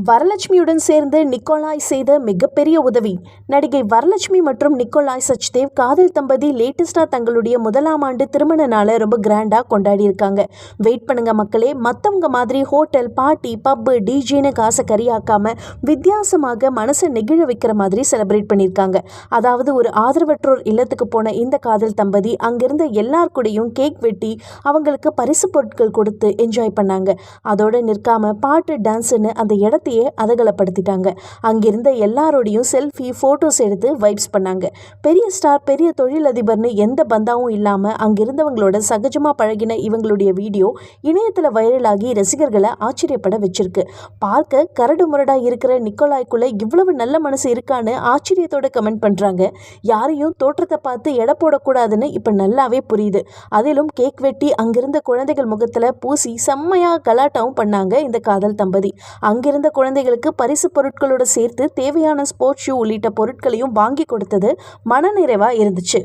வரலட்சுமியுடன் சேர்ந்து நிக்கோலாய் செய்த மிகப்பெரிய உதவி. நடிகை வரலட்சுமி மற்றும் நிக்கோலாய் சச்தேவ் காதல் தம்பதி லேட்டஸ்டாக தங்களுடைய முதலாம் ஆண்டு திருமண நாளை ரொம்ப கிராண்டாக கொண்டாடி இருக்காங்க. வெயிட் பண்ணுங்க மக்களே, மற்றவங்க மாதிரி ஹோட்டல், பார்ட்டி, பப்பு, டிஜேன்னு காசை கரியாக்காம வித்தியாசமாக மனசை நெகிழ வைக்கிற மாதிரி செலிப்ரேட் பண்ணியிருக்காங்க. அதாவது ஒரு ஆதரவற்றோர் இல்லத்துக்கு போன இந்த காதல் தம்பதி அங்கிருந்த எல்லார் கூடயும் கேக் வெட்டி அவங்களுக்கு பரிசு பொருட்கள் கொடுத்து என்ஜாய் பண்ணாங்க. அதோட நிற்காம பாட்டு, டான்ஸ்ன்னு அந்த இடத்தையே அதகலப்படுத்திட்டாங்க. அங்கிருந்த எல்லாரோடையும் செல்ஃபி, ஃபோட்டோஸ் எடுத்து வைப்ஸ் பண்ணாங்க. பெரிய ஸ்டார், பெரிய தொழிலதிபர்னு எந்த பந்தாவும் இல்லாமல் அங்கிருந்தவங்களோட சகஜமாக பழகின இவங்களுடைய வீடியோ இணையத்தில் வைரலாகி ரசிகர்களை ஆச்சரியப்பட வச்சிருக்கு. பார்க்க கரடு முரடாக இருக்கிற நிக்கோலாய்க்குள்ள இவ்வளவு நல்ல மனசு இருக்கான்னு ஆச்சரியத்தோட கமெண்ட் பண்ணுறாங்க. யாரையும் தோற்றத்தை பார்த்து எடை போடக்கூடாதுன்னு இப்போ நல்லாவே புரியுது. அதிலும் கேக் வெட்டி அங்கிருந்த குழந்தைகள் முகத்தில் பூசி செம்மையாக கலாட்டாவும் பண்ணாங்க இந்த காதல் தம்பதி. அங்கிருந்த குழந்தைகளுக்கு பரிசு பொருட்களோடு சேர்த்து தேவையான ஸ்போர்ட்ஸ் ஷூ உள்ளிட்ட பொருட்களையும் வாங்கி கொடுத்தது மனநிறைவாக இருந்துச்சு.